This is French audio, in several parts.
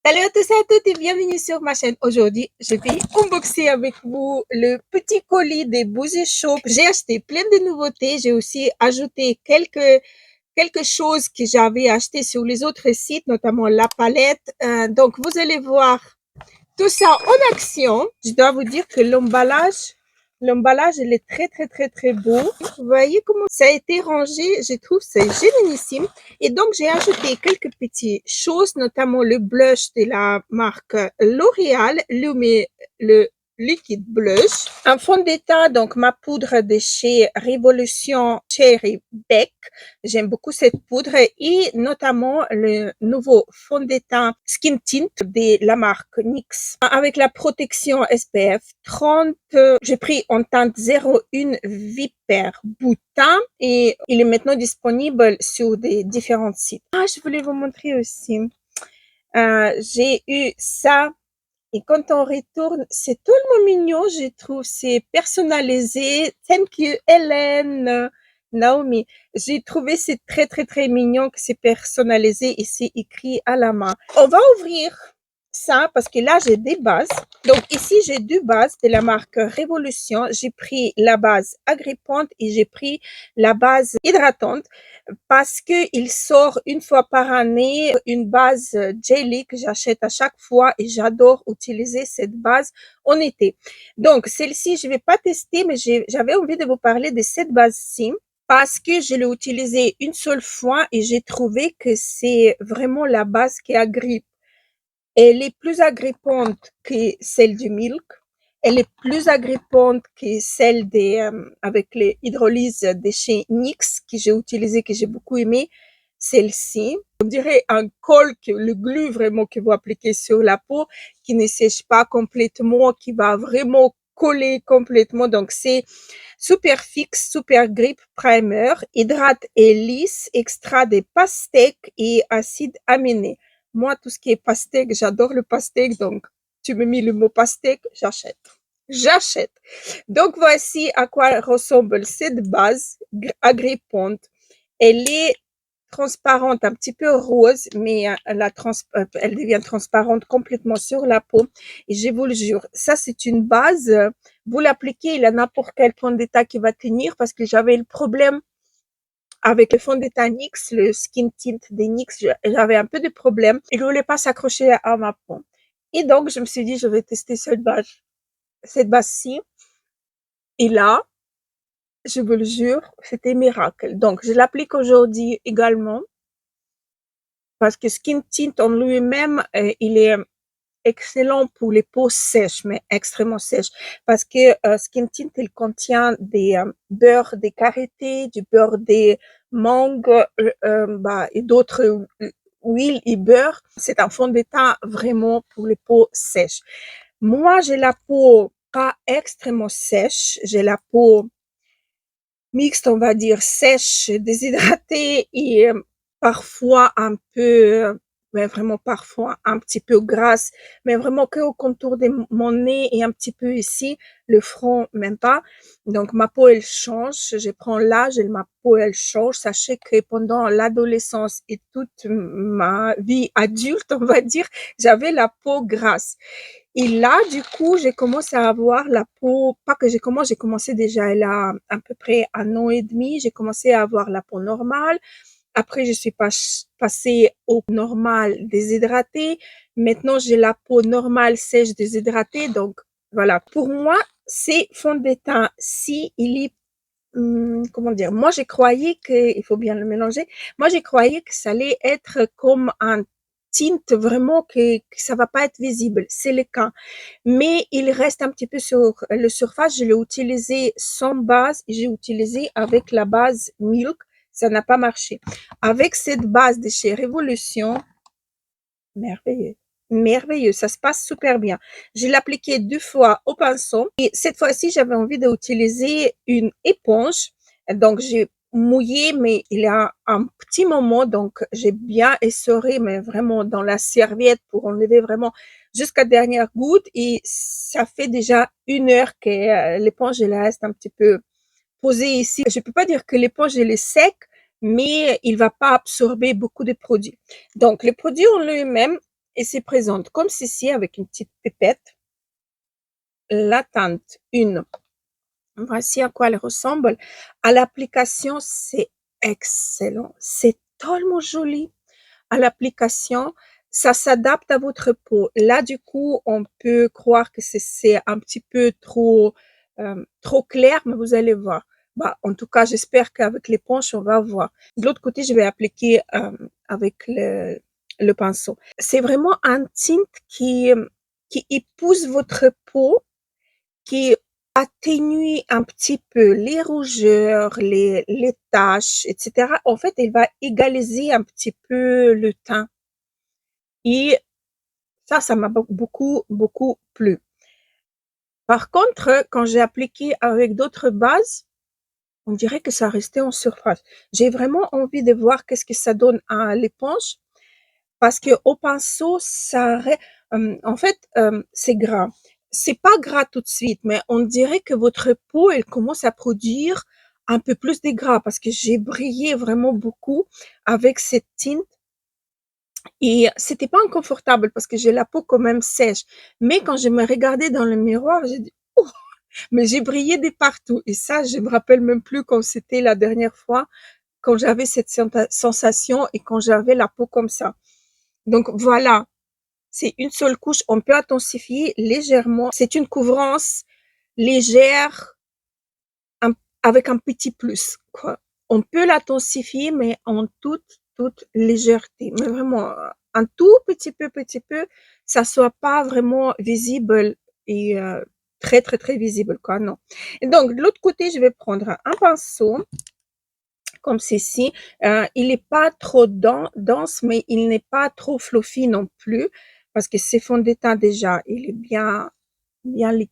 Salut à tous et à toutes et bienvenue sur ma chaîne. Aujourd'hui, je vais unboxer avec vous le petit colis des Bougie Shop. J'ai acheté plein de nouveautés. J'ai aussi ajouté quelque chose que j'avais acheté sur les autres sites, notamment la palette. Donc, vous allez voir tout ça en action. Je dois vous dire que l'emballage, il est très beau. Vous voyez comment ça a été rangé. Je trouve c'est génialissime. Et donc, j'ai ajouté quelques petites choses, notamment le blush de la marque L'Oréal, le liquide blush, un fond de teint, donc ma poudre de chez Révolution Cherry Beck. J'aime beaucoup cette poudre et notamment le nouveau fond de teint Skin Tint de la marque NYX avec la protection SPF 30. J'ai pris en teinte 01 Vipère Boutin et il est maintenant disponible sur des différents sites. Je voulais vous montrer aussi. J'ai eu ça. Et quand on retourne, c'est tellement mignon, je trouve. C'est personnalisé. Thank you, Hélène. Naomi. J'ai trouvé c'est très mignon que c'est personnalisé et c'est écrit à la main. On va ouvrir ça parce que là, j'ai des bases. Donc ici, j'ai deux bases de la marque Révolution. J'ai pris la base agrippante et j'ai pris la base hydratante parce que il sort une fois par année une base jelly que j'achète à chaque fois et j'adore utiliser cette base en été. Donc, celle-ci, je vais pas tester, mais j'avais envie de vous parler de cette base-ci parce que je l'ai utilisée une seule fois et j'ai trouvé que c'est vraiment la base qui agrippe. Elle est plus agrippante que celle du Milk. Elle est plus agrippante que celle avec les hydrolyses de chez NYX que j'ai utilisé, que j'ai beaucoup aimé. Celle-ci, on dirait un col, le glue vraiment que vous appliquez sur la peau, qui ne sèche pas complètement, qui va vraiment coller complètement. Donc, c'est Super Fix, Super Grip Primer, hydrate et lisse, extrait de pastèque et acide aminé. Moi, tout ce qui est pastèque, j'adore le pastèque, donc tu me mets le mot pastèque, j'achète. J'achète. Donc, voici à quoi ressemble cette base agrippante. Elle est transparente, un petit peu rose, mais elle devient transparente complètement sur la peau. Et je vous le jure, ça c'est une base, vous l'appliquez, il y a n'importe quel fond de teint qui va tenir parce que j'avais le problème avec le fond de teint NYX, le Skin Tint des NYX, j'avais un peu de problème. Il ne voulait pas s'accrocher à ma peau. Et donc, je me suis dit, je vais tester cette base-ci. Et là, je vous le jure, c'était miracle. Donc, je l'applique aujourd'hui également parce que Skin Tint en lui-même, il est excellent pour les peaux sèches, mais extrêmement sèches, parce que Skin Tint, il contient des beurre de karité, du beurre de mangue et d'autres huiles et beurre. C'est un fond de teint vraiment pour les peaux sèches. Moi, j'ai la peau pas extrêmement sèche, j'ai la peau mixte, on va dire sèche, déshydratée et parfois un peu, mais vraiment parfois un petit peu grasse, mais vraiment que au contour de mon nez et un petit peu ici, le front même pas. Donc ma peau elle change, je prends l'âge et ma peau elle change. Sachez que pendant l'adolescence et toute ma vie adulte, on va dire, j'avais la peau grasse. Et là, du coup, j'ai commencé à avoir la peau, pas que j'ai commencé déjà il y a à peu près 1 an et demi, j'ai commencé à avoir la peau normale. Après, je suis passée au normal déshydraté. Maintenant, j'ai la peau normale sèche déshydratée. Donc, voilà. Pour moi, c'est fond de teint. Si il est, comment dire, moi, j'ai croyais que, il faut bien le mélanger. Moi, j'ai croyais que ça allait être comme un tint vraiment que ça va pas être visible. C'est le cas. Mais il reste un petit peu sur le surface. Je l'ai utilisé sans base et j'ai utilisé avec la base Milk. Ça n'a pas marché. Avec cette base de chez Révolution, merveilleux. Merveilleux, ça se passe super bien. Je l'ai appliqué 2 fois au pinceau et cette fois-ci, j'avais envie d'utiliser une éponge. Donc, j'ai mouillé, mais il y a un petit moment, donc j'ai bien essoré, mais vraiment dans la serviette pour enlever vraiment jusqu'à dernière goutte et ça fait déjà 1 heure que l'éponge, elle reste un petit peu posée ici. Je peux pas dire que l'éponge, elle est sec, mais il va pas absorber beaucoup de produits. Donc, le produit en lui-même, et se présente comme ceci avec une petite pipette. La teinte 1. Voici à quoi elle ressemble. À l'application, c'est excellent. C'est tellement joli. À l'application, ça s'adapte à votre peau. Là, du coup, on peut croire que c'est un petit peu trop clair, mais vous allez voir. Bah, en tout cas, j'espère qu'avec l'éponge, on va voir. De l'autre côté, je vais appliquer avec le pinceau. C'est vraiment un tint qui épouse votre peau, qui atténue un petit peu les rougeurs, les taches, etc. En fait, il va égaliser un petit peu le teint. Et ça m'a beaucoup, beaucoup plu. Par contre, quand j'ai appliqué avec d'autres bases, on dirait que ça restait en surface. J'ai vraiment envie de voir qu'est-ce que ça donne à l'éponge parce que au pinceau, en fait, c'est gras. C'est pas gras tout de suite, mais on dirait que votre peau, elle commence à produire un peu plus de gras parce que j'ai brillé vraiment beaucoup avec cette teinte et c'était pas inconfortable parce que j'ai la peau quand même sèche. Mais quand je me regardais dans le miroir, j'ai dit, oh, mais j'ai brillé de partout. Et ça, je me rappelle même plus quand c'était la dernière fois, quand j'avais cette sensation et quand j'avais la peau comme ça. Donc voilà, c'est une seule couche. On peut intensifier légèrement. C'est une couvrance légère avec un petit plus, quoi. On peut l'intensifier, mais en toute légèreté. Mais vraiment, un tout petit peu, ça soit pas vraiment visible et très, très, très visible, quoi, non. Et donc, de l'autre côté, je vais prendre un pinceau comme ceci. Il n'est pas trop dense, mais il n'est pas trop fluffy non plus, parce que c'est fond de teint déjà, il est bien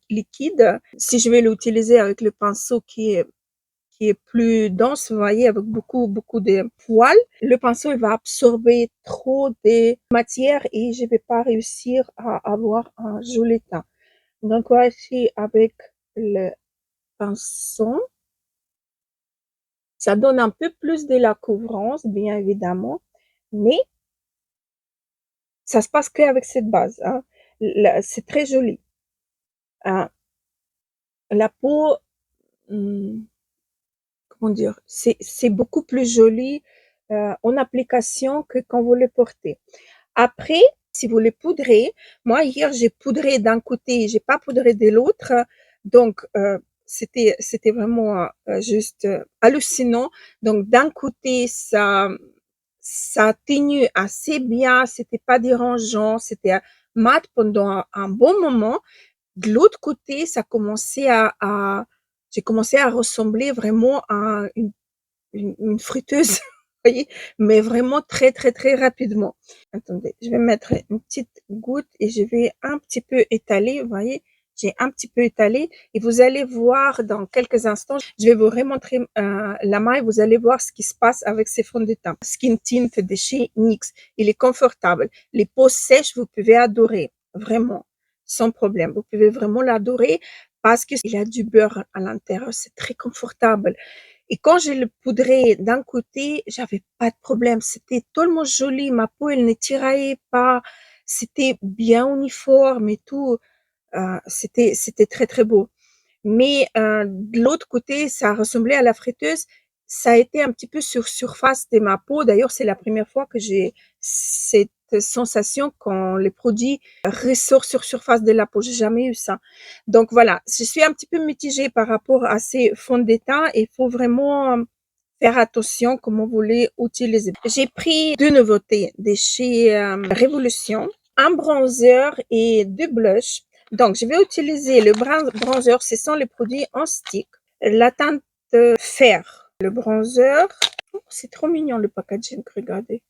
liquide. Si je vais l'utiliser avec le pinceau qui est plus dense, vous voyez, avec beaucoup de poils, le pinceau il va absorber trop de matière et je vais pas réussir à avoir un joli teint. Donc voici avec le pinceau. Ça donne un peu plus de la couvrance, bien évidemment, mais ça se passe qu'avec cette base. Hein. C'est très joli. Hein. La peau, hum, comment dire, c'est beaucoup plus joli en application que quand vous le portez. Après, si vous le poudrez, moi hier j'ai poudré d'un côté, j'ai pas poudré de l'autre, donc c'était vraiment juste hallucinant. Donc d'un côté ça atténue assez bien, c'était pas dérangeant, c'était mat pendant un bon moment. De l'autre côté, ça commençait j'ai commencé à ressembler vraiment à une friteuse, vous voyez, mais vraiment très, très, très rapidement. Attendez, je vais mettre une petite goutte et je vais un petit peu étaler, vous voyez, j'ai un petit peu étalé et vous allez voir dans quelques instants, je vais vous remontrer la main et vous allez voir ce qui se passe avec ces fonds de teint. Skin Tint de chez NYX, il est confortable. Les peaux sèches, vous pouvez adorer, vraiment, sans problème. Vous pouvez vraiment l'adorer parce qu'il a du beurre à l'intérieur, c'est très confortable. Et quand je le poudrais d'un côté, j'avais pas de problème. C'était tellement joli. Ma peau, elle ne tiraillait pas. C'était bien uniforme et tout. C'était très, très beau. Mais de l'autre côté, ça ressemblait à la friteuse. Ça a été un petit peu sur surface de ma peau. D'ailleurs, c'est la première fois que j'ai cette sensation quand les produits ressortent sur surface de la peau. J'ai jamais eu ça. Donc voilà, je suis un petit peu mitigée par rapport à ces fonds de teint. Il faut vraiment faire attention comment vous les utilisez. J'ai pris deux nouveautés de chez Révolution, un bronzer et deux blushs. Donc, je vais utiliser le bronzer, ce sont les produits en stick. La teinte fer, le bronzer. Oh, c'est trop mignon le packaging, regardez.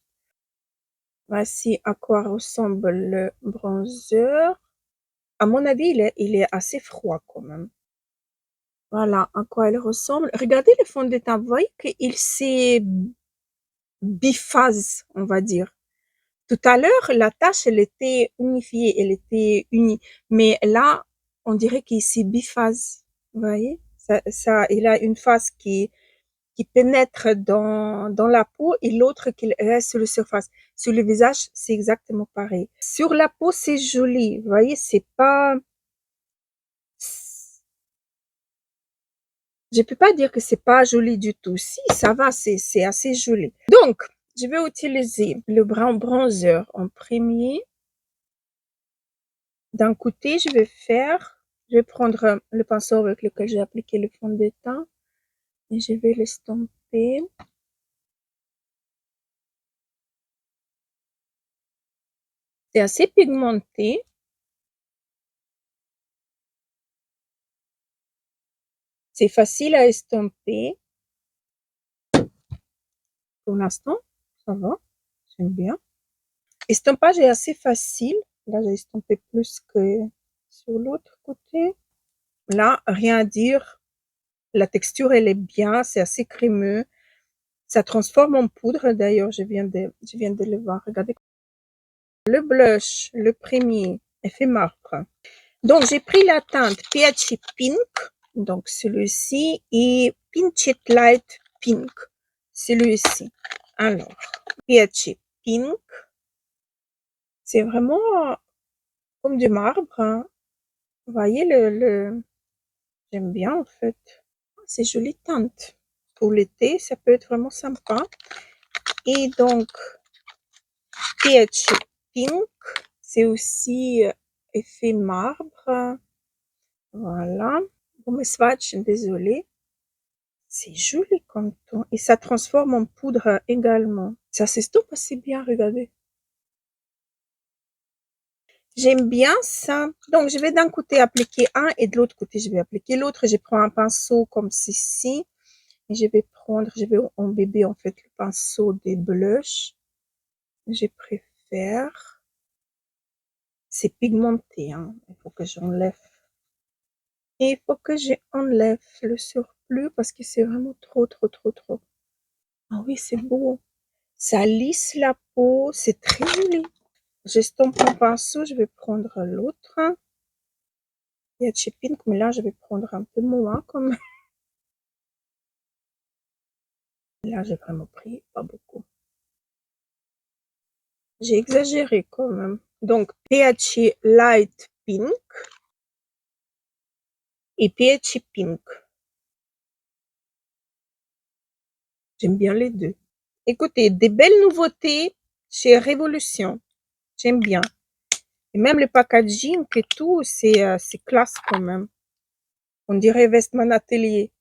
Voici à quoi ressemble le bronzer. À mon avis, il est assez froid quand même. Voilà à quoi il ressemble. Regardez le fond de teint, vous voyez qu'il s'est biphase, on va dire. Tout à l'heure, la tache, elle était unifiée, elle était unie. Mais là, on dirait qu'il s'est biphase. Vous voyez? Il a une face qui pénètre dans la peau et l'autre qui reste sur la surface. Sur le visage, c'est exactement pareil. Sur la peau, c'est joli. Vous voyez, c'est pas... Je peux pas dire que c'est pas joli du tout. Si, ça va, c'est assez joli. Donc, je vais utiliser le brown bronzer en premier. D'un côté, je vais prendre le pinceau avec lequel j'ai appliqué le fond de teint et je vais l'estomper. C'est assez pigmenté. C'est facile à estomper. Pour l'instant, ça va. J'aime bien. Estompage est assez facile. Là, j'ai estompé plus que sur l'autre côté. Là, rien à dire. La texture, elle est bien. C'est assez crémeux. Ça transforme en poudre. D'ailleurs, je viens de le voir. Regardez. Le blush, le premier, effet marbre. Donc, j'ai pris la teinte Peachy Pink. Donc, celui-ci et Pinched Light Pink. Celui-ci. Alors, Peachy Pink. C'est vraiment comme du marbre. Hein. Vous voyez j'aime bien en fait. C'est jolie teinte. Pour l'été, ça peut être vraiment sympa. Et donc, Peachy Pink, c'est aussi effet marbre. Voilà. Pour mes swatchs, désolé. C'est joli comme ton. Et ça transforme en poudre également. Ça s'estompe assez bien, regardez. J'aime bien ça. Donc, je vais d'un côté appliquer un et de l'autre côté, je vais appliquer l'autre. Je prends un pinceau comme ceci. Et je vais embêber en fait le pinceau des blushs. Je préfère. C'est pigmenté, hein. Il faut que j'enlève. Et il faut que j'enlève le surplus parce que c'est vraiment trop, trop, trop, trop. Ah oui, c'est beau. Ça lisse la peau. C'est très joli. J'estompe mon pinceau. Je vais prendre l'autre. Il y a Peachy Pink, mais là, je vais prendre un peu moins comme. Là, j'ai vraiment pris pas beaucoup. J'ai exagéré quand même. Donc, Peachy Light Pink et Peachy Pink. J'aime bien les deux. Écoutez, des belles nouveautés chez Révolution. J'aime bien. Et même le packaging et tout, c'est classe quand même. On dirait Westman Atelier.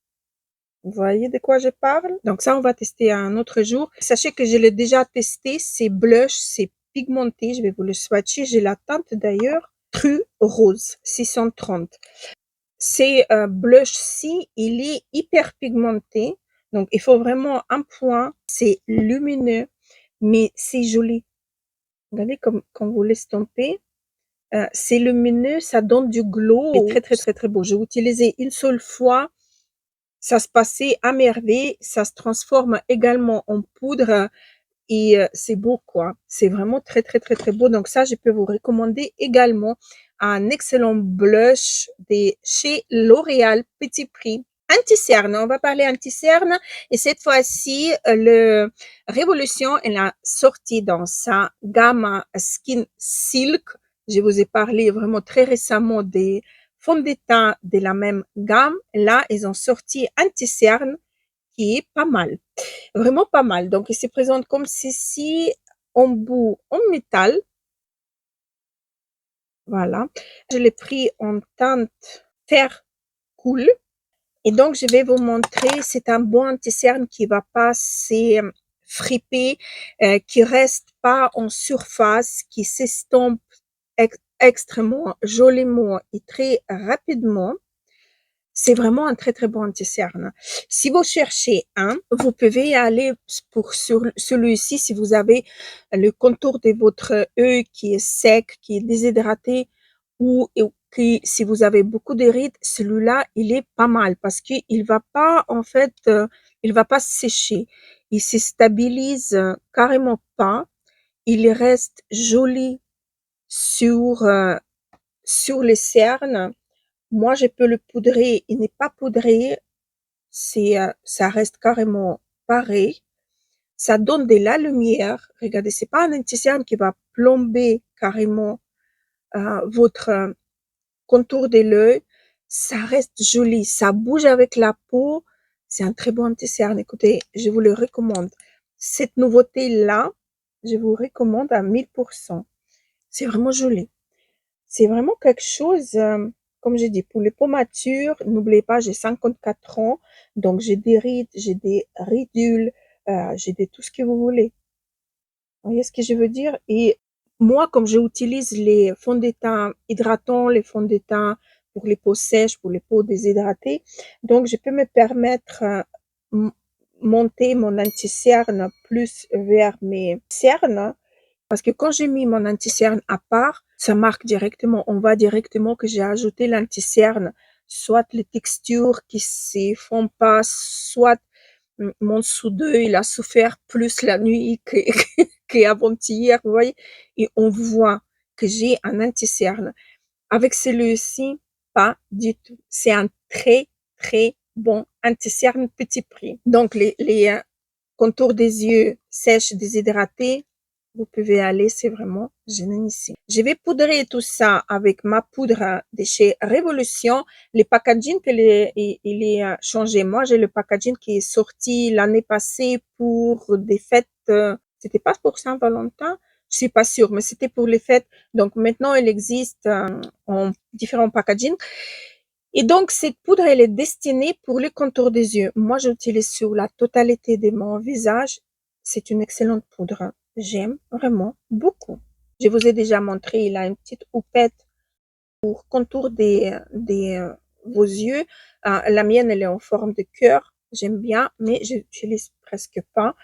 Vous voyez de quoi je parle? Donc ça, on va tester un autre jour. Sachez que je l'ai déjà testé. C'est blush, c'est pigmenté. Je vais vous le swatcher. J'ai la teinte d'ailleurs. Cru rose 630. C'est blush-ci. Il est hyper pigmenté. Donc il faut vraiment un point. C'est lumineux, mais c'est joli. Regardez comme quand vous l'estompez. C'est lumineux, ça donne du glow. C'est très, très, très, très beau. J'ai utilisé une seule fois. Ça se passait à merveille. Ça se transforme également en poudre et c'est beau, quoi. C'est vraiment très, très, très, très beau. Donc ça, je peux vous recommander également un excellent blush chez L'Oréal Petit Prix. Anti-cerne, on va parler anti-cerne et cette fois-ci, le Révolution, elle a sorti dans sa gamme Skin Silk. Je vous ai parlé vraiment très récemment des fonds de teint de la même gamme. Là, ils ont sorti anti-cerne qui est pas mal, vraiment pas mal. Donc, il se présente comme ceci, en bout en métal. Voilà. Je l'ai pris en teinte terre cool. Et donc, je vais vous montrer, c'est un bon anti-cerne qui va pas s'effriper, qui reste pas en surface, qui s'estompe extrêmement joliment et très rapidement. C'est vraiment un très, très bon anti-cerne. Si vous cherchez un, vous pouvez aller pour sur celui-ci si vous avez le contour de votre œil qui est sec, qui est déshydraté ou si vous avez beaucoup de rides, celui-là, il est pas mal parce qu'il va pas, en fait, il va pas sécher. Il se stabilise carrément pas. Il reste joli sur les cernes. Moi, je peux le poudrer. Il n'est pas poudré. ça reste carrément pareil. Ça donne de la lumière. Regardez, c'est pas un anti-cerne qui va plomber carrément votre contour de l'œil. Ça reste joli, ça bouge avec la peau. C'est un très bon anti-cerne. Écoutez, je vous le recommande. Cette nouveauté-là, je vous recommande à 1000%. C'est vraiment joli. C'est vraiment quelque chose, comme j'ai dit, pour les peaux matures, n'oubliez pas, j'ai 54 ans, donc j'ai des rides, j'ai des ridules, j'ai des tout ce que vous voulez. Vous voyez ce que je veux dire? Et moi, comme j'utilise les fonds de teint hydratants, les fonds de teint pour les peaux sèches, pour les peaux déshydratées, donc je peux me permettre monter mon anti-cerne plus vers mes cernes, parce que quand j'ai mis mon anti-cerne à part, ça marque directement, on voit directement que j'ai ajouté l'anti-cerne, soit les textures qui se font pas, soit mon sous-d'œil, il a souffert plus la nuit qu'avant-hier, vous voyez, et on voit que j'ai un anti-cerne. Avec celui-ci, pas du tout. C'est un très, très bon anti-cerne petit prix. Donc, les contours des yeux sèches, déshydratés, vous pouvez aller, c'est vraiment génialissime. Je vais poudrer tout ça avec ma poudre de chez Révolution. Les packaging, il est changé. Moi, j'ai le packaging qui est sorti l'année passée pour des fêtes. C'était pas pour Saint-Valentin, je suis pas sûre, mais c'était pour les fêtes. Donc maintenant, il existe en différents packaging. Et donc, cette poudre, elle est destinée pour les contours des yeux. Moi, j'utilise sur la totalité de mon visage. C'est une excellente poudre. J'aime vraiment beaucoup. Je vous ai déjà montré, il a une petite houppette pour contour des vos yeux. La mienne, elle est en forme de cœur. J'aime bien, mais je l'utilise presque pas.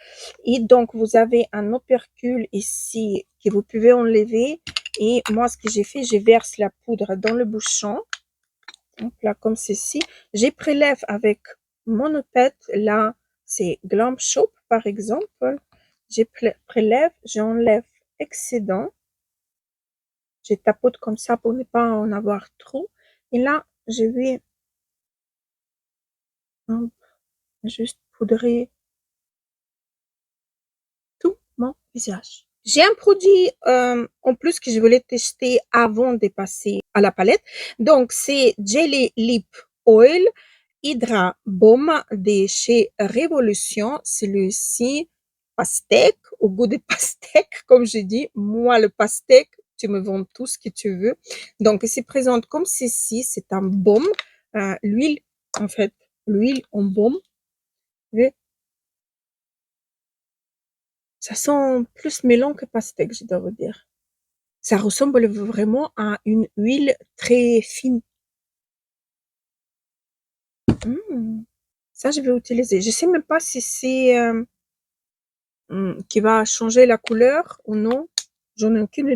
Et donc, vous avez un opercule ici que vous pouvez enlever. Et moi, ce que j'ai fait, je verse la poudre dans le bouchon. Donc là, comme ceci. Je prélève avec mon houppette. Là, c'est Glam Shop, par exemple. Je prélève, j'enlève excédent. Je tapote comme ça pour ne pas en avoir trop. Et là, je vais juste poudrer tout mon visage. J'ai un produit en plus que je voulais tester avant de passer à la palette. Donc, c'est Jelly Lip Oil Hydra Baume de chez Révolution. Celui-ci, pastèque, au goût de pastèque, comme je dis. Moi, le pastèque, tu me vends tout ce que tu veux. Donc, il se présente comme ceci. C'est un baume. L'huile, en fait, l'huile en baume. Ça sent plus melon que pastèque, je dois vous dire. Ça ressemble vraiment à une huile très fine. Ça, je vais utiliser. Je sais même pas si c'est qui va changer la couleur ou non. J'en ai aucune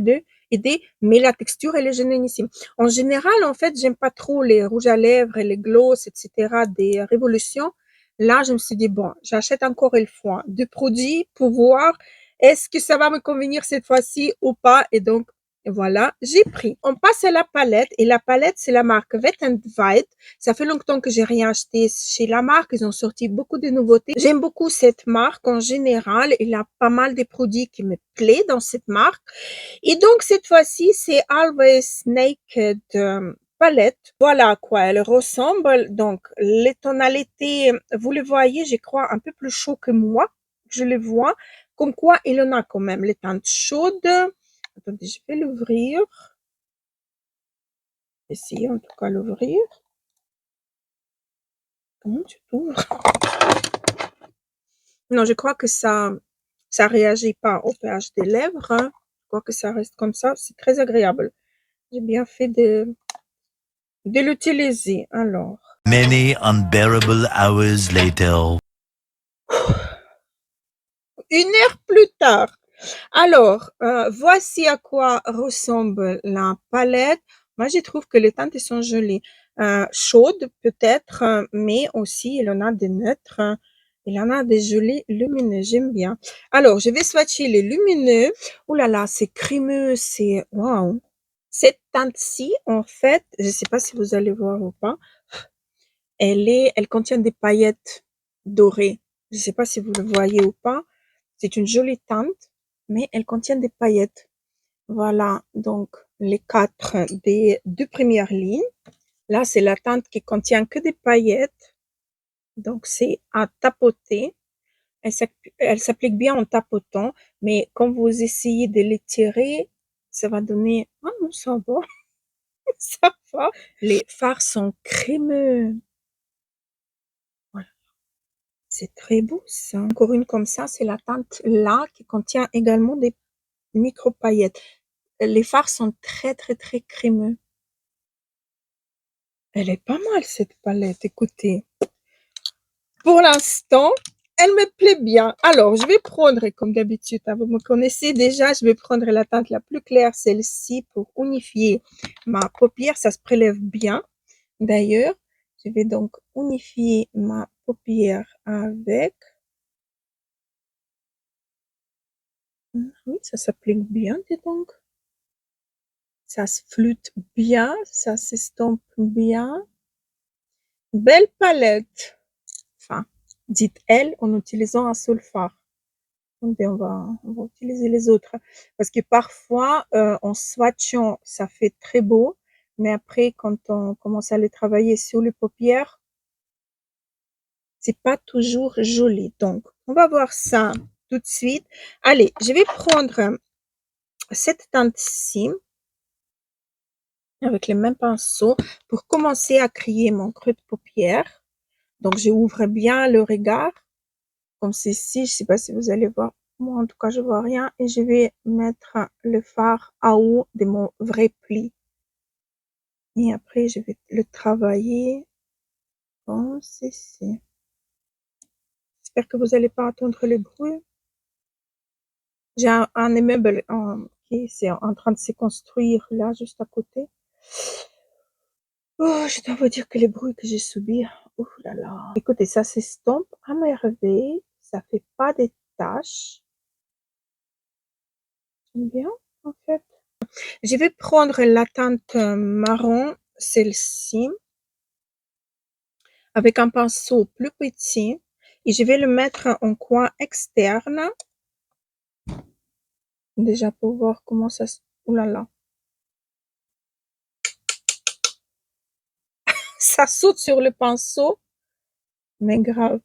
idée, mais la texture, elle est génialissime. En général, en fait, j'aime pas trop les rouges à lèvres et les gloss, etc. des Révolutions. Là, je me suis dit, bon, j'achète encore une fois deux produits pour voir est-ce que ça va me convenir cette fois-ci ou pas. Et donc, voilà, j'ai pris. On passe à la palette et la palette, c'est la marque Wet n Wild. Ça fait longtemps que j'ai rien acheté chez la marque. Ils ont sorti beaucoup de nouveautés. J'aime beaucoup cette marque en général. Il y a pas mal de produits qui me plaisent dans cette marque. Et donc, cette fois-ci, c'est Always Naked palette. Voilà à quoi elle ressemble. Donc, les tonalités, vous le voyez, je crois, un peu plus chaud que moi. Je le vois. Comme quoi, il en a quand même les teintes chaudes. Attendez, je vais l'ouvrir. Essayer en tout cas l'ouvrir. Comment tu t'ouvres? Non, je crois que ça réagit pas au pH des lèvres. Je crois que ça reste comme ça. C'est très agréable. J'ai bien fait de l'utiliser. Alors. Many unbearable hours later. 1 heure plus tard. Alors, voici à quoi ressemble la palette. Moi, je trouve que les teintes sont jolies. Chaudes peut-être, mais aussi il en a des neutres. Il en a des jolis lumineux. J'aime bien. Alors, je vais swatcher les lumineux. Oh là là, c'est crémeux, c'est waouh. Cette teinte-ci, en fait, je ne sais pas si vous allez voir ou pas. Elle contient des paillettes dorées. Je ne sais pas si vous le voyez ou pas. C'est une jolie teinte, mais elle contient des paillettes. Voilà, donc les 4 des 2 premières lignes. Là, c'est la teinte qui contient que des paillettes. Donc, c'est à tapoter. Elle s'applique bien en tapotant, mais quand vous essayez de l'étirer, ça va donner... Ah non, ça va, ça va. Les fards sont crémeux. Voilà, c'est très beau ça. Encore une comme ça, c'est la teinte là qui contient également des micro-paillettes. Les fards sont très, très, très crémeux. Elle est pas mal cette palette, écoutez. Pour l'instant, elle me plaît bien. Alors, je vais prendre, comme d'habitude, hein, vous me connaissez déjà, je vais prendre la teinte la plus claire, celle-ci, pour unifier ma paupière. Ça se prélève bien. D'ailleurs, je vais donc unifier ma paupière avec... Oui, ça s'applique bien, dis donc. Ça se flûte bien, ça s'estompe bien. Belle palette. Enfin, dites elle en utilisant un seul fard. Et on va utiliser les autres. Parce que parfois, en swatchant, ça fait très beau. Mais après, quand on commence à les travailler sur les paupières, c'est pas toujours joli. Donc, on va voir ça tout de suite. Allez, je vais prendre cette teinte-ci avec les mêmes pinceaux pour commencer à créer mon creux de paupière. Donc, j'ouvre bien le regard, comme ceci. Je sais pas si vous allez voir. Moi, en tout cas, je vois rien. Et je vais mettre le fard en haut de mon vrai pli. Et après, je vais le travailler comme ceci. J'espère que vous n'allez pas entendre le bruit. J'ai un immeuble qui est en train de se construire là, juste à côté. Oh, je dois vous dire que les bruits que j'ai subis, oh là là. Écoutez, ça s'estompe à merveille. Ça fait pas des taches. J'aime bien, en fait. Je vais prendre la teinte marron, celle-ci, avec un pinceau plus petit et je vais le mettre en coin externe. Déjà pour voir comment ça se... Ouh là là. Ça saute sur le pinceau, mais grave.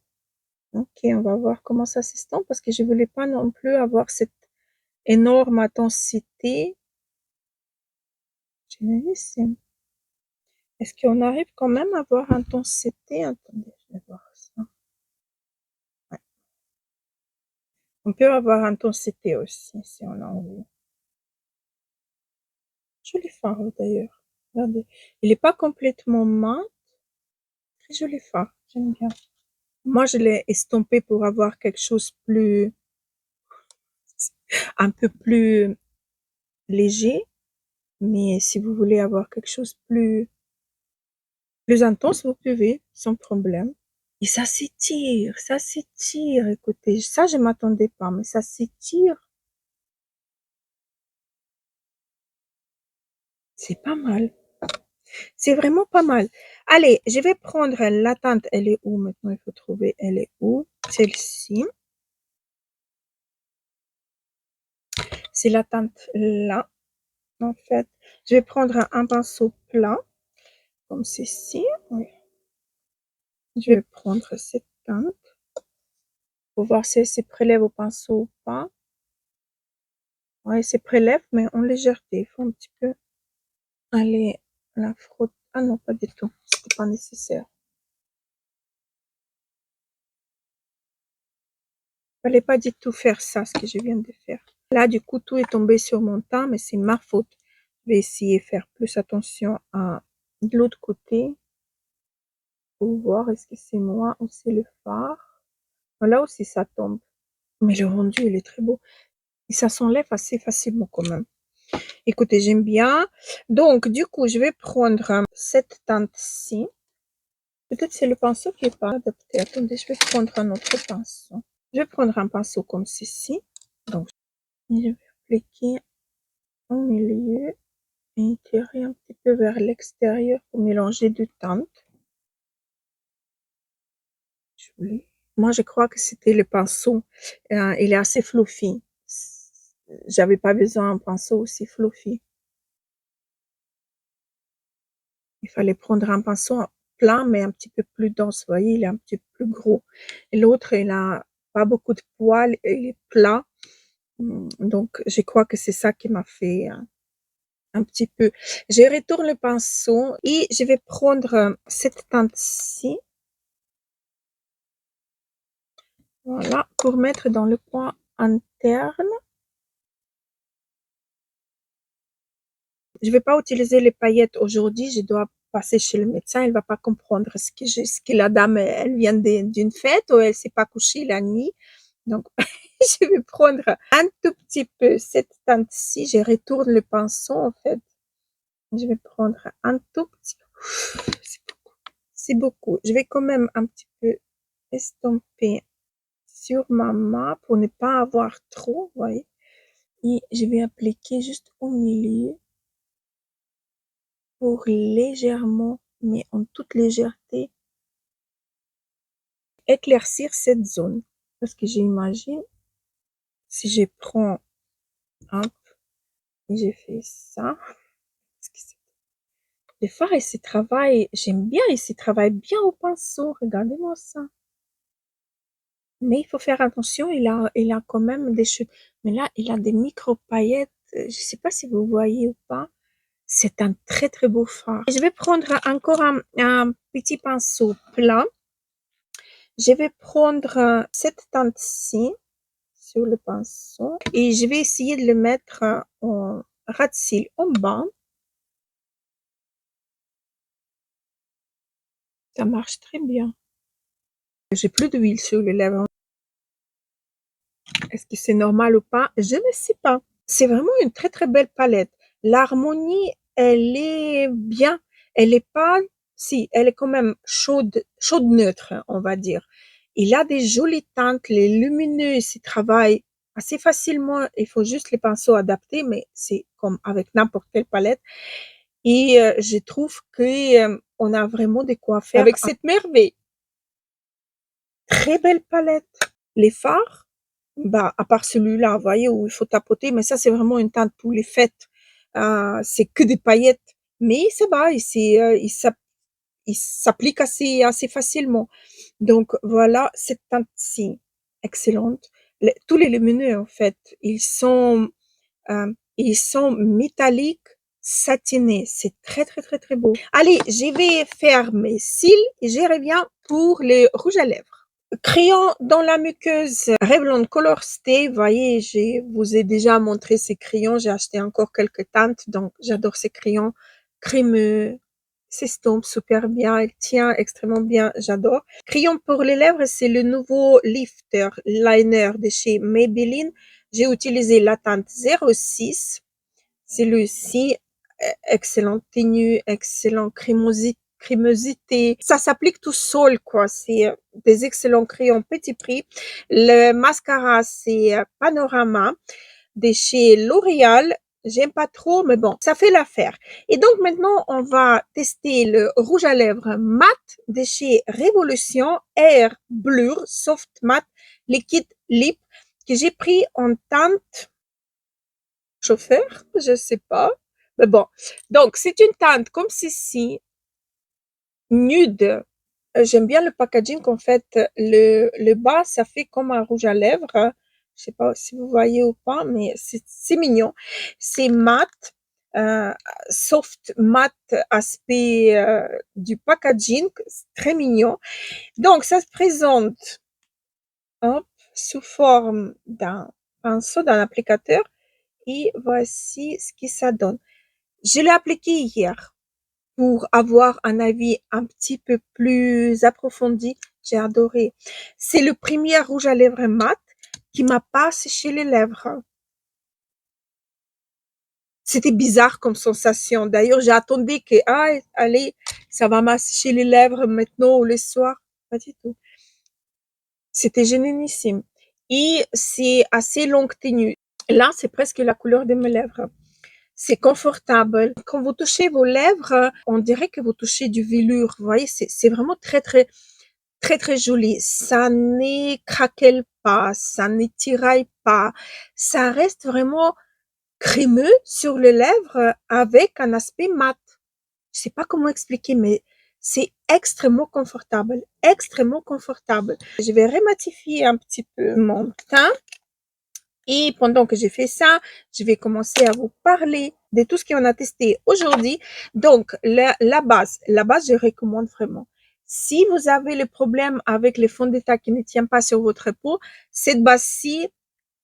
Ok, on va voir comment ça s'estompe parce que je voulais pas non plus avoir cette énorme intensité. Génialissime. Est-ce qu'on arrive quand même à avoir intensité? Attendez, je vais voir ça. Ouais. On peut avoir intensité aussi si on a envie. Joli fard d'ailleurs. Regardez. Il n'est pas complètement mat. Très joli fard. J'aime bien. Moi, je l'ai estompé pour avoir quelque chose plus, un peu plus léger. Mais si vous voulez avoir quelque chose plus intense, vous pouvez, sans problème. Et ça s'étire, ça s'étire. Écoutez, ça, je m'attendais pas, mais ça s'étire. C'est pas mal. C'est vraiment pas mal. Allez, je vais prendre la teinte. Elle est où maintenant? Il faut trouver. Elle est où? Celle-ci. C'est la teinte là. En fait, je vais prendre un pinceau plat, comme ceci. Oui. Je vais prendre cette teinte pour voir si elle se prélève au pinceau ou pas. Oui, elle se prélève, mais en légèreté. Il faut un petit peu aller la frotter. Ah non, pas du tout. C'était pas nécessaire. Il fallait pas du tout faire ça, ce que je viens de faire. Là, du coup, tout est tombé sur mon teint, mais c'est ma faute. Je vais essayer de faire plus attention à de l'autre côté pour voir est-ce que c'est moi ou c'est le fard. Là aussi, ça tombe. Mais le rendu, il est très beau. Et ça s'enlève assez facilement quand même. Écoutez, j'aime bien. Donc, du coup, je vais prendre cette teinte-ci. Peut-être c'est le pinceau qui n'est pas adapté. Attendez, je vais prendre un autre pinceau. Je vais prendre un pinceau comme ceci. Donc, je vais appliquer au milieu et tirer un petit peu vers l'extérieur pour mélanger deux teintes. Oui. Moi, je crois que c'était le pinceau. Il est assez fluffy. J'avais pas besoin d'un pinceau aussi fluffy. Il fallait prendre un pinceau plat, mais un petit peu plus dense. Vous voyez, il est un petit peu plus gros. Et l'autre, il a pas beaucoup de poils, il est plat. Donc, je crois que c'est ça qui m'a fait un petit peu. Je retourne le pinceau et je vais prendre cette teinte-ci. Voilà, pour mettre dans le coin interne. Je vais pas utiliser les paillettes aujourd'hui, je dois passer chez le médecin, il va pas comprendre ce que la dame, elle vient d'une fête ou elle s'est pas couchée la nuit. Donc, je vais prendre un tout petit peu cette teinte-ci, je retourne le pinceau, en fait. Je vais prendre un tout petit peu. C'est beaucoup. Je vais quand même un petit peu estomper sur ma main pour ne pas avoir trop, vous voyez. Et je vais appliquer juste au milieu pour légèrement, mais en toute légèreté, éclaircir cette zone. Parce que j'imagine, si je prends, hop, et je fais ça, les fois, ici travaille, j'aime bien, ici travaille bien au pinceau, regardez-moi ça. Mais il faut faire attention, il a quand même des chutes. Mais là, il a des micro-paillettes, je sais pas si vous voyez ou pas. C'est un très très beau fard. Je vais prendre encore un petit pinceau plat. Je vais prendre cette teinte-ci sur le pinceau et je vais essayer de le mettre en ras de cils en bas. Ça marche très bien. J'ai plus d'huile sur les lèvres. Est-ce que c'est normal ou pas? Je ne sais pas. C'est vraiment une très très belle palette. L'harmonie, elle est bien. Elle est pas, si, elle est quand même chaude neutre, on va dire. Il a des jolies teintes, les lumineux, il travaille assez facilement. Il faut juste les pinceaux adaptés, mais c'est comme avec n'importe quelle palette. Et je trouve que on a vraiment de quoi faire avec cette merveille. Très belle palette. Les fards, bah, à part celui-là, vous voyez, où il faut tapoter, mais ça, c'est vraiment une teinte pour les fêtes. C'est que des paillettes, mais ça va, il s'applique assez facilement. Donc, voilà, cette teinte-ci, excellente. Tous les lumineux, en fait, ils sont métalliques, satinés. C'est très, très, très, très beau. Allez, je vais faire mes cils et je reviens pour les rouges à lèvres. Crayon dans la muqueuse Revlon Color Stay. Vous voyez, je vous ai déjà montré ces crayons. J'ai acheté encore quelques teintes, donc j'adore ces crayons crémeux. S'estompe super bien, elle tient extrêmement bien, j'adore. Crayon pour les lèvres, c'est le nouveau Lifter Liner de chez Maybelline. J'ai utilisé la teinte 06. Celui-ci, excellente tenue, excellent crémosité. Ça s'applique tout seul, quoi. C'est des excellents crayons petit prix. Le mascara, c'est Panorama de chez L'Oréal. J'aime pas trop, mais bon, ça fait l'affaire. Et donc maintenant, on va tester le rouge à lèvres mat de chez Révolution Air Blur Soft Matte Liquid Lip que j'ai pris en teinte chauffeur, je sais pas. Mais bon, donc c'est une teinte comme ceci, nude. J'aime bien le packaging en fait. Le bas, ça fait comme un rouge à lèvres. Je sais pas si vous voyez ou pas, mais c'est mignon. C'est mat, euh, soft mat aspect du packaging, c'est très mignon. Donc ça se présente hop, sous forme d'un pinceau, d'un applicateur. Et voici ce que ça donne. Je l'ai appliqué hier pour avoir un avis un petit peu plus approfondi. J'ai adoré. C'est le premier rouge à lèvres mat qui m'a pas séché les lèvres. C'était bizarre comme sensation. D'ailleurs, j'attendais que, allez, ça va m'assécher les lèvres maintenant ou le soir. Pas du tout. C'était génialissime. Et c'est assez longue tenue. Là, c'est presque la couleur de mes lèvres. C'est confortable. Quand vous touchez vos lèvres, on dirait que vous touchez du velours. Vous voyez, c'est vraiment très, très, très, très joli. Ça ne craquelle pas, ça ne tiraille pas. Ça reste vraiment crémeux sur les lèvres avec un aspect mat. Je sais pas comment expliquer, mais c'est extrêmement confortable, extrêmement confortable. Je vais rematifier un petit peu mon teint et pendant que j'ai fait ça, je vais commencer à vous parler de tout ce qu'on a testé aujourd'hui. Donc, la base, je recommande vraiment. Si vous avez le problème avec les fonds de teint qui ne tiennent pas sur votre peau, cette base-ci,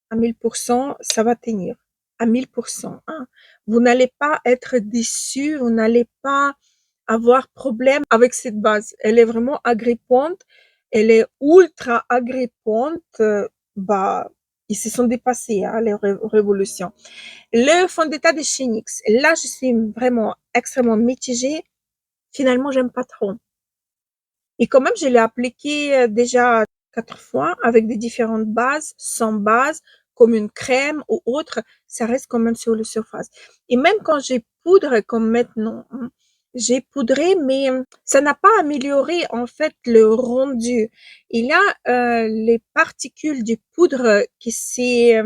à 1000%, ça va tenir. À 1000%, hein. Vous n'allez pas être déçu, vous n'allez pas avoir problème avec cette base. Elle est vraiment agrippante, elle est ultra agrippante. Bah, ils se sont dépassés, hein, les révolutions. Le fond de teint de chez NYX, là, je suis vraiment extrêmement mitigée. Finalement, j'aime pas trop. Et quand même, je l'ai appliqué déjà 4 fois avec des différentes bases, sans base, comme une crème ou autre, ça reste quand même sur la surface. Et même quand j'ai poudre, comme maintenant, hein, j'ai poudré, mais ça n'a pas amélioré en fait le rendu. Il y a les particules du poudre qui s'est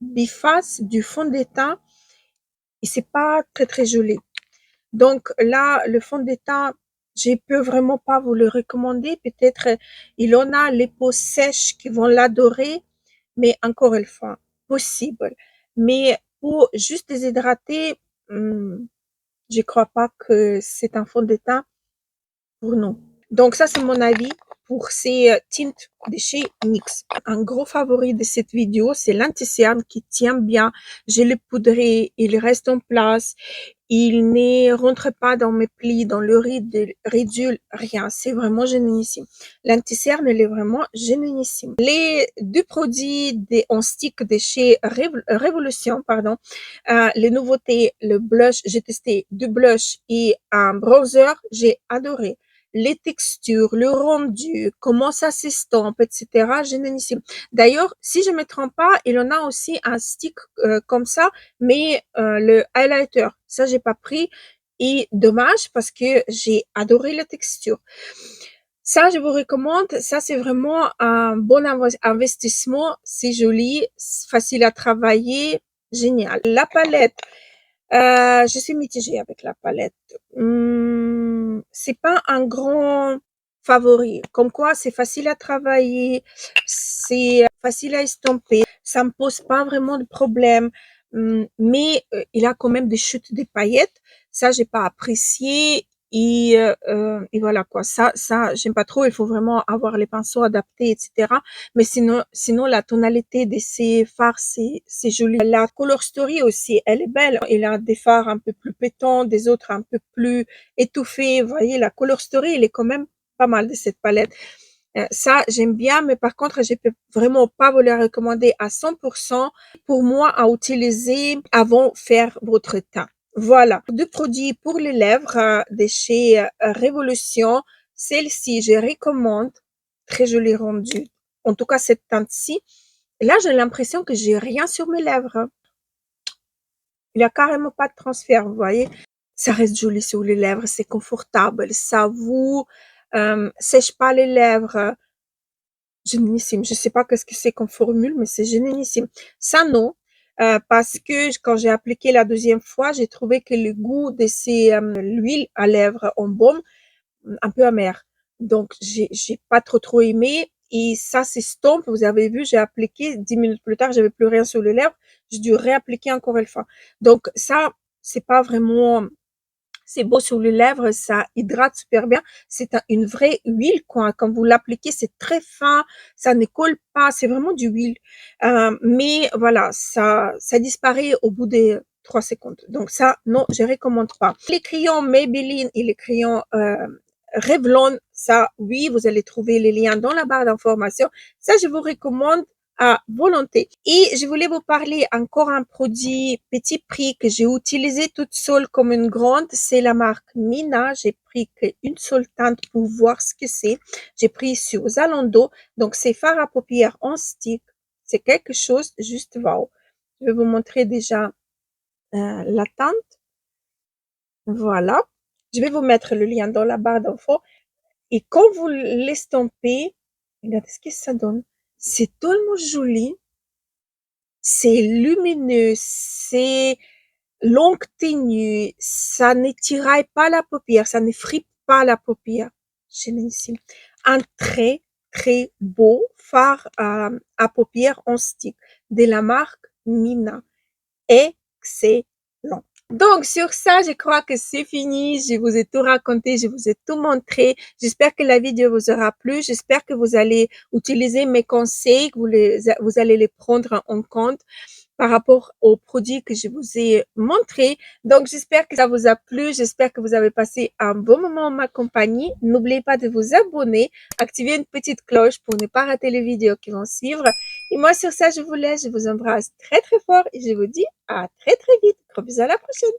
biface du fond de teint et c'est pas très très joli. Donc là, le fond de teint, je peux vraiment pas vous le recommander. Peut-être il en a les peaux sèches qui vont l'adorer, mais encore une fois, possible. Mais pour juste déshydrater, je crois pas que c'est un fond de teint pour nous. Donc ça, c'est mon avis pour ces tintes de chez NYX. Un gros favori de cette vidéo, c'est l'anti-cerne qui tient bien. Je l'ai poudré, il reste en place. Il ne rentre pas dans mes plis, dans le ridule, rien. C'est vraiment génialissime. L'anti-cerne, elle est vraiment génialissime. Les deux produits en stick de chez Révolution, pardon, les nouveautés, le blush, j'ai testé du blush et un bronzer, j'ai adoré. Les textures, le rendu, comment ça s'estompe, etc. Génialissime. D'ailleurs, si je me trompe pas, il en a aussi un stick comme ça, mais le highlighter, ça j'ai pas pris et dommage parce que j'ai adoré la texture. Ça, je vous recommande. Ça, c'est vraiment un bon investissement. C'est joli, facile à travailler, génial. La palette, je suis mitigée avec la palette. C'est pas un grand favori. Comme quoi, c'est facile à travailler, c'est facile à estomper. Ça me pose pas vraiment de problème. Mais il a quand même des chutes de paillettes. Ça, j'ai pas apprécié. Et voilà quoi. Ça, j'aime pas trop. Il faut vraiment avoir les pinceaux adaptés, etc. Mais sinon, la tonalité de ces fards, c'est joli. La Color Story aussi, elle est belle. Il a des fards un peu plus pétants, des autres un peu plus étouffés. Vous voyez, la Color Story, elle est quand même pas mal de cette palette. Ça, j'aime bien, mais par contre, je peux vraiment pas vous la recommander à 100% pour moi à utiliser avant faire votre teint. Voilà, deux produits pour les lèvres de chez Révolution. Celle-ci, je recommande. Très joli rendu. En tout cas, cette teinte-ci. Là, j'ai l'impression que j'ai rien sur mes lèvres. Il y a carrément pas de transfert, vous voyez. Ça reste joli sur les lèvres, c'est confortable. Ça vous sèche pas les lèvres. Génialissime. Je sais pas qu'est-ce que c'est comme formule, mais c'est génialissime. Ça, non. Parce que quand j'ai appliqué la deuxième fois, j'ai trouvé que le goût de l'huile à lèvres en baume, un peu amer. Donc, j'ai pas trop aimé. Et ça s'estompe. Vous avez vu, j'ai appliqué 10 minutes plus tard, j'avais plus rien sur les lèvres. J'ai dû réappliquer encore une fois. Donc, ça, c'est pas vraiment, c'est beau sur les lèvres, ça hydrate super bien. C'est une vraie huile, quoi. Quand vous l'appliquez, c'est très fin, ça ne colle pas, c'est vraiment du huile. Mais voilà, ça disparaît au bout des 3 secondes. Donc ça, non, je recommande pas. Les crayons Maybelline et les crayons Revlon, ça, oui, vous allez trouver les liens dans la barre d'information. Ça, je vous recommande à volonté. Et je voulais vous parler encore un produit petit prix que j'ai utilisé toute seule comme une grande. C'est la marque Mina. J'ai pris qu'une seule teinte pour voir ce que c'est. J'ai pris sur Zalando. Donc, c'est fard à paupières en stick. C'est quelque chose juste wow. Je vais vous montrer déjà la teinte. Voilà. Je vais vous mettre le lien dans la barre d'infos. Et quand vous l'estampez, regardez ce que ça donne. C'est tellement joli. C'est lumineux, c'est longue tenue, ça ne tiraille pas la paupière, ça ne fripe pas la paupière. Génialissime. Un très, très beau fard à paupières en stick de la marque Mina. Excellent. Donc, sur ça, je crois que c'est fini. Je vous ai tout raconté, je vous ai tout montré. J'espère que la vidéo vous aura plu. J'espère que vous allez utiliser mes conseils, que vous allez les prendre en compte par rapport aux produits que je vous ai montrés. Donc, j'espère que ça vous a plu. J'espère que vous avez passé un bon moment en ma compagnie. N'oubliez pas de vous abonner, activer une petite cloche pour ne pas rater les vidéos qui vont suivre. Et moi, sur ça, je vous laisse. Je vous embrasse très, très fort et je vous dis à très, très vite. Gros bisous, à la prochaine.